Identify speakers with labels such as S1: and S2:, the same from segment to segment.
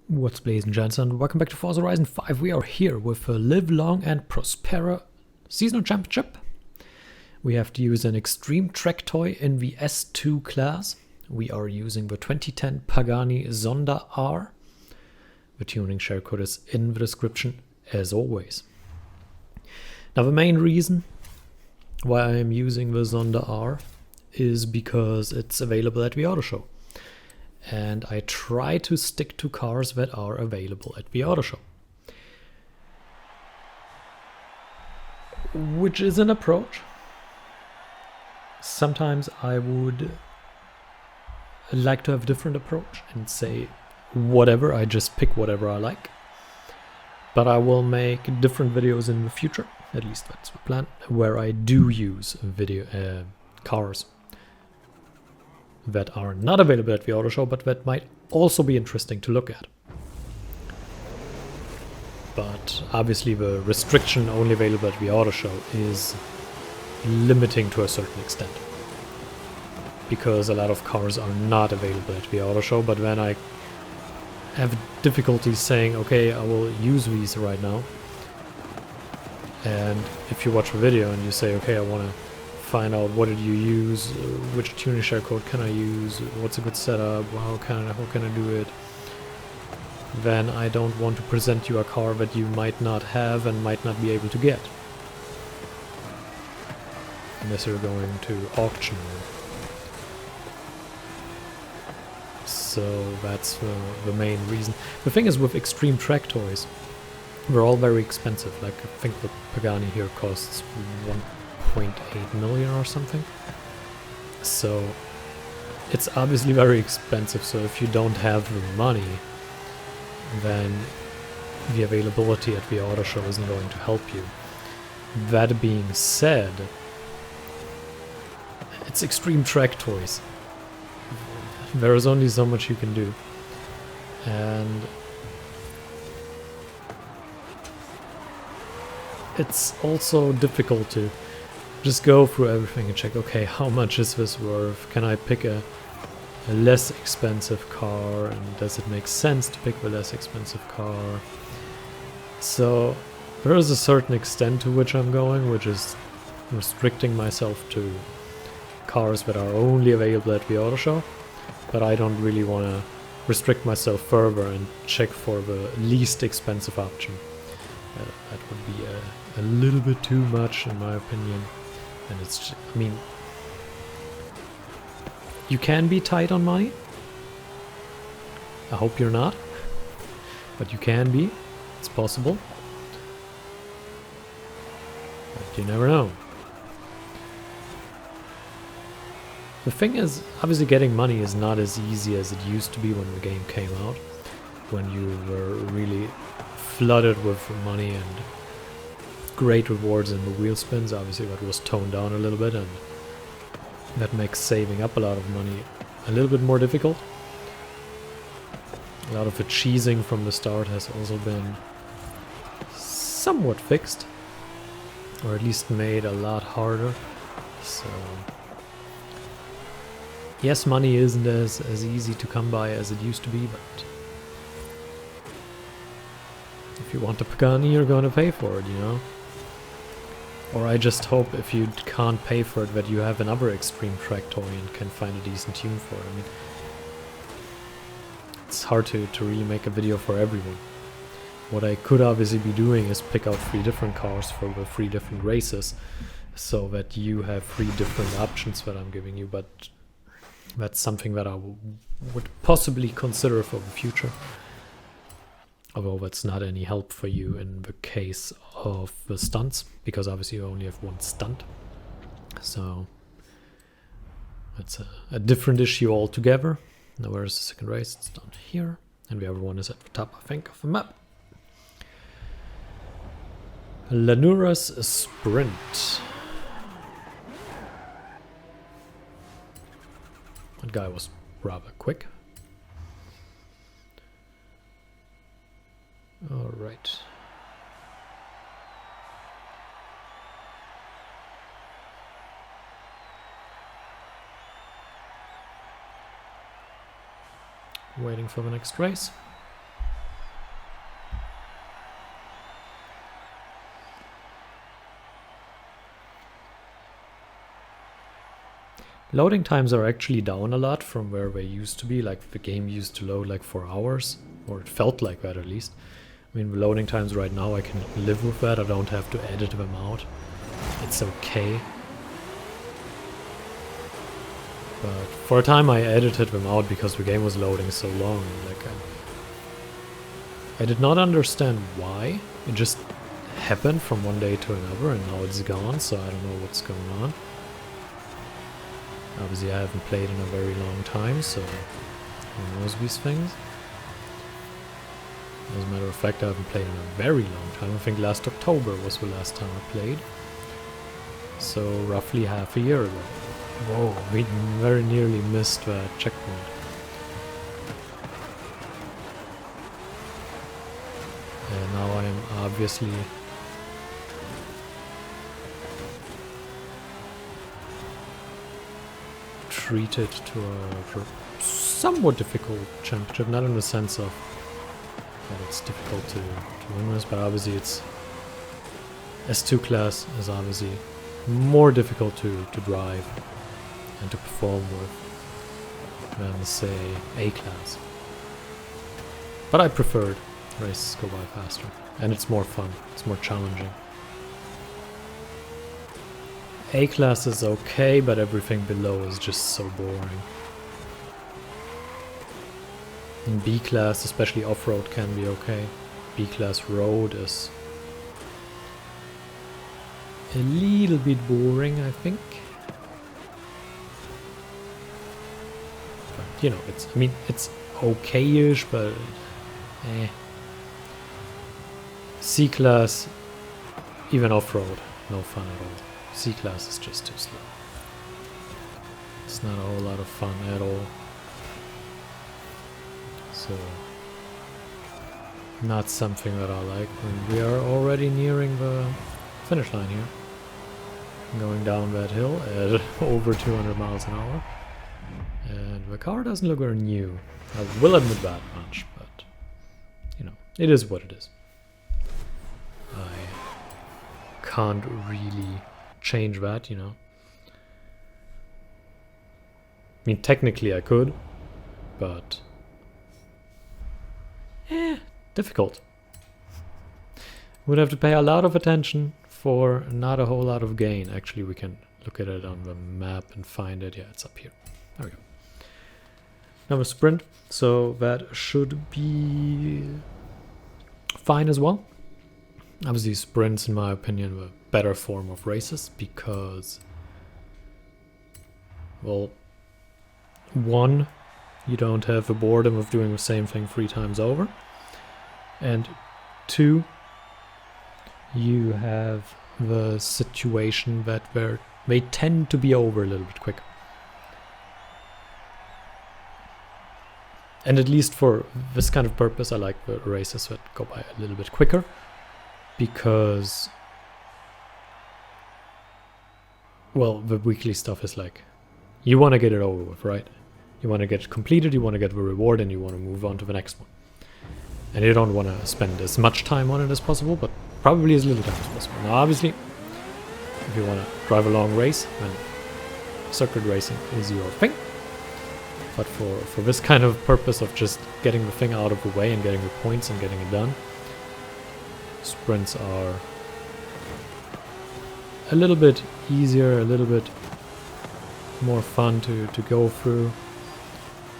S1: What's up, ladies and gents, and welcome back to Forza Horizon 5. We are here with a Live Long and Prospera Seasonal Championship. We have to use an Extreme Track Toy in the S2 class. We are using the 2010 Pagani Zonda R. The tuning share code is in the description, as always. Now, the main reason why I am using the Zonda R is because it's available at the auto show. And I try to stick to cars that are available at the auto show. Which is an approach. Sometimes I would like to have a different approach and say whatever, I just pick whatever I like. But I will make different videos in the future, at least that's the plan, where I do use cars that are not available at the auto show, but that might also be interesting to look at. But obviously the restriction only available at the auto show is limiting to a certain extent, because a lot of cars are not available at the auto show. But then I have difficulty saying, okay, I will use these right now. And if you watch the video and you say, okay, I want to find out what did you use, which tuning share code can I use, what's a good setup, how can I do it, then I don't want to present you a car that you might not have and might not be able to get unless you're going to auction. So that's the main reason. The thing is, with Extreme Track Toys, they're all very expensive. Like, I think the Pagani here costs 1.8 million or something. So it's obviously very expensive. So if you don't have the money, then the availability at the auto show isn't going to help you. That being said, it's Extreme Track Toys. There is only so much you can do. And it's also difficult to just go through everything and check, okay, how much is this worth? Can I pick a less expensive car? And does it make sense to pick the less expensive car? So there is a certain extent to which I'm going, which is restricting myself to cars that are only available at the auto show. But I don't really want to restrict myself further and check for the least expensive option. That would be a little bit too much, in my opinion. And it's just, I mean, you can be tight on money. I hope you're not, but you can be. It's possible. But you never know. The thing is, obviously getting money is not as easy as it used to be when the game came out, when you were really flooded with money and great rewards in the wheel spins. Obviously that was toned down a little bit, and that makes saving up a lot of money a little bit more difficult. A lot of the cheesing from the start has also been somewhat fixed, or at least made a lot harder. So yes, money isn't as easy to come by as it used to be, but if you want a Pagani, you're gonna pay for it, you know? Or I just hope, if you can't pay for it, that you have another Extreme Track Toy and can find a decent tune for it. I mean, it's hard to really make a video for everyone. What I could obviously be doing is pick out 3 different cars for the 3 different races, so that you have 3 different options that I'm giving you, but that's something that I would possibly consider for the future. Although that's not any help for you in the case of the stunts, because obviously you only have 1 stunt. So that's a different issue altogether. Now where's the second race? It's down here. And the other one is at the top, I think, of the map. Lanura's Sprint. That guy was rather quick. All right. Waiting for the next race. Loading times are actually down a lot from where they used to be. Like the game used to load like 4 hours, or it felt like that at least. I mean, the loading times right now, I can live with that. I don't have to edit them out. It's okay. But for a time I edited them out because the game was loading so long. Like I did not understand why. It just happened from one day to another and now it's gone, so I don't know what's going on. Obviously I haven't played in a very long time, so who knows these things. As a matter of fact, I haven't played in a very long time. I think last October was the last time I played. So roughly half a year ago. Whoa, we very nearly missed that checkpoint. And now I am obviously treated to a somewhat difficult championship, not in the sense of that it's difficult to win this, but obviously it's S2 class is obviously more difficult to drive and to perform with than say A class. But I preferred races go by faster, and it's more fun, it's more challenging. A class is okay, but everything below is just so boring. In B class, especially off-road, can be okay. B class road is a little bit boring, I think. But, you know, it's, I mean, it's okay-ish, but eh. C class, even off-road, no fun at all. C class is just too slow. It's not a whole lot of fun at all. So, not something that I like. And we are already nearing the finish line here. Going down that hill at over 200 miles an hour. And the car doesn't look very new. I will admit that much, but, you know, it is what it is. I can't really change that, you know. I mean, technically I could, but difficult. Would have to pay a lot of attention for not a whole lot of gain. Actually, we can look at it on the map and find it. Yeah, it's up here. There we go. Now a sprint, so that should be fine as well. Obviously, sprints, in my opinion, were a better form of races because, well, one, you don't have the boredom of doing the same thing 3 times over. And 2, you have the situation that they tend to be over a little bit quicker. And at least for this kind of purpose, I like the races that go by a little bit quicker. Because, well, the weekly stuff is like, you want to get it over with, right? You want to get it completed, you want to get the reward, and you want to move on to the next one. And you don't want to spend as much time on it as possible, but probably as little time as possible. Now, obviously, if you want to drive a long race, then circuit racing is your thing. But for this kind of purpose of just getting the thing out of the way and getting the points and getting it done, sprints are a little bit easier, a little bit more fun to go through.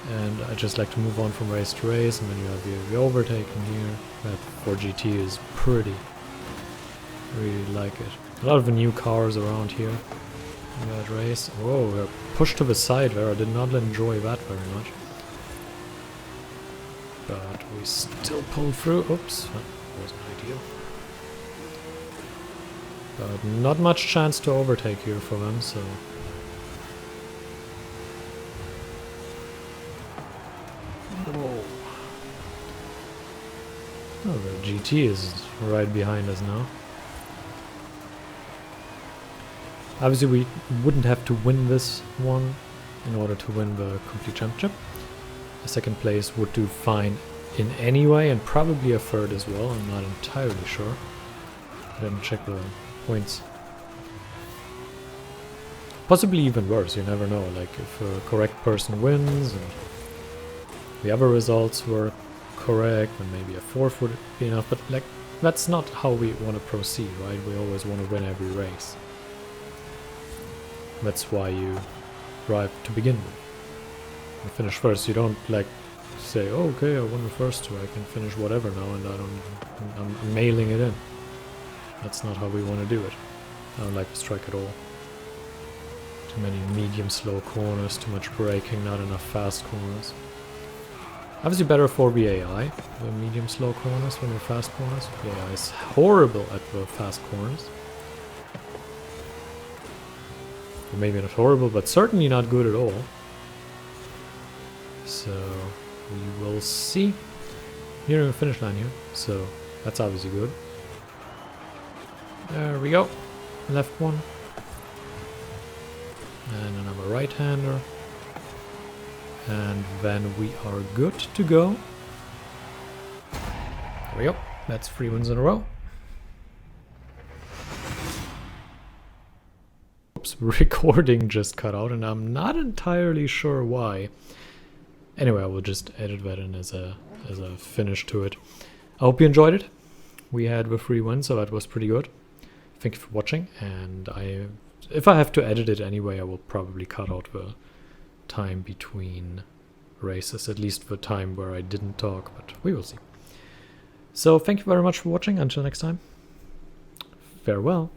S1: And I just like to move on from race to race, and then you have the overtaking here. That for GT is pretty. Really like it. A lot of the new cars around here in that race. Whoa, we're pushed to the side there. I did not enjoy that very much. But we still pulled through. Oops, that wasn't ideal. But not much chance to overtake here for them, so... Whoa. Oh, the GT is right behind us now. Obviously we wouldn't have to win this one in order to win the complete championship. A second place would do fine in any way, and probably a third as well, I'm not entirely sure. I didn't check the points. Possibly even worse, you never know. Like if a correct person wins and the other results were correct, then maybe a fourth would be enough. But like that's not how we want to proceed, right? We always want to win every race. That's why you drive to begin with. You finish first. You don't like say, oh, okay, I won the first two. I can finish whatever now, and I'm mailing it in. That's not how we want to do it. I don't like this track at all. Too many medium slow corners, too much braking, not enough fast corners. Obviously better for the AI, the medium slow corners than the fast corners. The AI is horrible at the fast corners. Or maybe not horrible, but certainly not good at all. So we will see. Nearing the finish line here, so that's obviously good. There we go. Left one. And another right-hander. And then we are good to go. There we go. That's 3 wins in a row. Oops, recording just cut out and I'm not entirely sure why. Anyway, I will just edit that in as a finish to it. I hope you enjoyed it. We had the 3 wins, so that was pretty good. Thank you for watching, and if I have to edit it anyway, I will probably cut out the time between races, at least the time where I didn't talk, but we will see. So thank you very much for watching. Until next time, farewell.